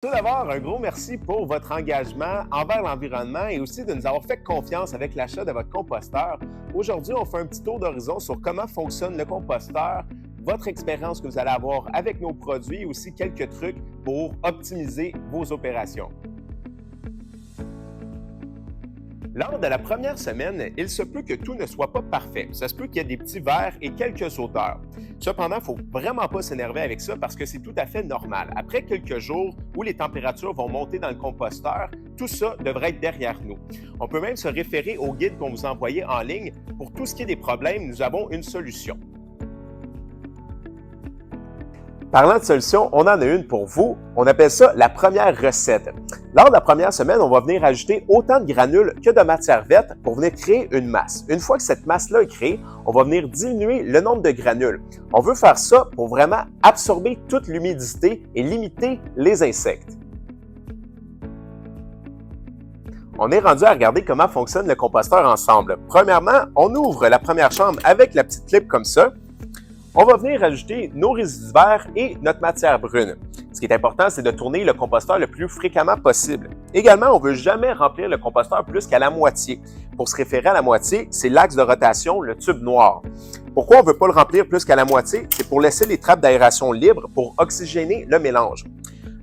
Tout d'abord, un gros merci pour votre engagement envers l'environnement et aussi de nous avoir fait confiance avec l'achat de votre composteur. Aujourd'hui, on fait un petit tour d'horizon sur comment fonctionne le composteur, votre expérience que vous allez avoir avec nos produits et aussi quelques trucs pour optimiser vos opérations. Lors de la première semaine, il se peut que tout ne soit pas parfait. Ça se peut qu'il y ait des petits verres et quelques sauteurs. Cependant, il ne faut vraiment pas s'énerver avec ça parce que c'est tout à fait normal. Après quelques jours où les températures vont monter dans le composteur, tout ça devrait être derrière nous. On peut même se référer au guide qu'on vous a envoyé en ligne. Pour tout ce qui est des problèmes, nous avons une solution. Parlant de solution, on en a une pour vous. On appelle ça la première recette. Lors de la première semaine, on va venir ajouter autant de granules que de matière verte pour venir créer une masse. Une fois que cette masse-là est créée, on va venir diminuer le nombre de granules. On veut faire ça pour vraiment absorber toute l'humidité et limiter les insectes. On est rendu à regarder comment fonctionne le composteur ensemble. Premièrement, on ouvre la première chambre avec la petite clip comme ça. On va venir ajouter nos résidus verts et notre matière brune. Ce qui est important, c'est de tourner le composteur le plus fréquemment possible. Également, on ne veut jamais remplir le composteur plus qu'à la moitié. Pour se référer à la moitié, c'est l'axe de rotation, le tube noir. Pourquoi on ne veut pas le remplir plus qu'à la moitié? C'est pour laisser les trappes d'aération libres pour oxygéner le mélange.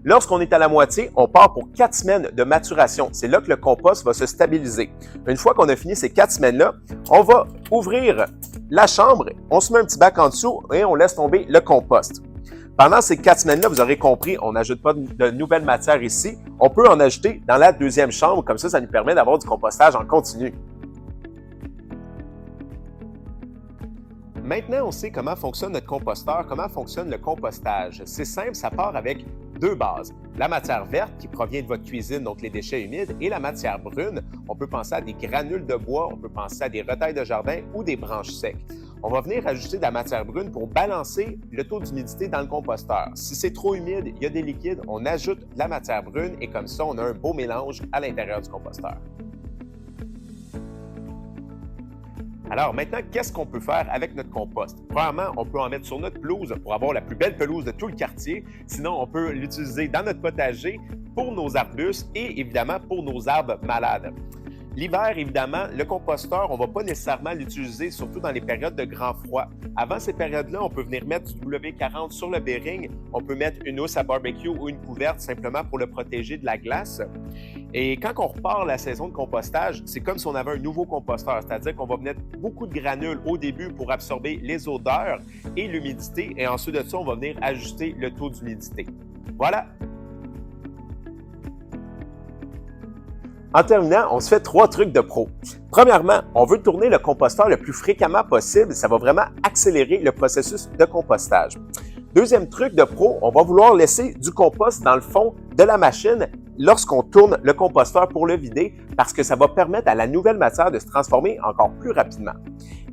Lorsqu'on est à la moitié, on part pour 4 semaines de maturation. C'est là que le compost va se stabiliser. Une fois qu'on a fini ces 4 semaines-là, on va ouvrir la chambre, on se met un petit bac en dessous et on laisse tomber le compost. Pendant ces 4 semaines-là, vous aurez compris, on n'ajoute pas de nouvelles matières ici. On peut en ajouter dans la deuxième chambre, comme ça nous permet d'avoir du compostage en continu. Maintenant, on sait comment fonctionne notre composteur, comment fonctionne le compostage. C'est simple, ça part avec deux bases. La matière verte qui provient de votre cuisine, donc les déchets humides, et la matière brune. On peut penser à des granules de bois, on peut penser à des retailles de jardin ou des branches secs. On va venir ajouter de la matière brune pour balancer le taux d'humidité dans le composteur. Si c'est trop humide, il y a des liquides, on ajoute de la matière brune et comme ça, on a un beau mélange à l'intérieur du composteur. Alors maintenant, qu'est-ce qu'on peut faire avec notre compost? Premièrement, on peut en mettre sur notre pelouse pour avoir la plus belle pelouse de tout le quartier. Sinon, on peut l'utiliser dans notre potager pour nos arbustes et évidemment pour nos arbres malades. L'hiver, évidemment, le composteur, on ne va pas nécessairement l'utiliser, surtout dans les périodes de grand froid. Avant ces périodes-là, on peut venir mettre du W40 sur le bearing. On peut mettre une housse à barbecue ou une couverte simplement pour le protéger de la glace. Et quand on repart la saison de compostage, c'est comme si on avait un nouveau composteur, c'est-à-dire qu'on va mettre beaucoup de granules au début pour absorber les odeurs et l'humidité. Et ensuite de ça, on va venir ajuster le taux d'humidité. Voilà! En terminant, on se fait 3 trucs de pro. Premièrement, on veut tourner le composteur le plus fréquemment possible. Ça va vraiment accélérer le processus de compostage. Deuxième truc de pro, on va vouloir laisser du compost dans le fond de la machine lorsqu'on tourne le composteur pour le vider parce que ça va permettre à la nouvelle matière de se transformer encore plus rapidement.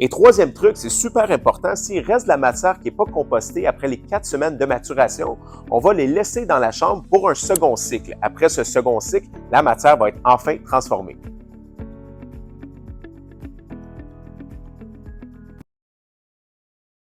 Et troisième truc, c'est super important, s'il reste de la matière qui n'est pas compostée après les 4 semaines de maturation, on va les laisser dans la chambre pour un second cycle. Après ce second cycle, la matière va être enfin transformée.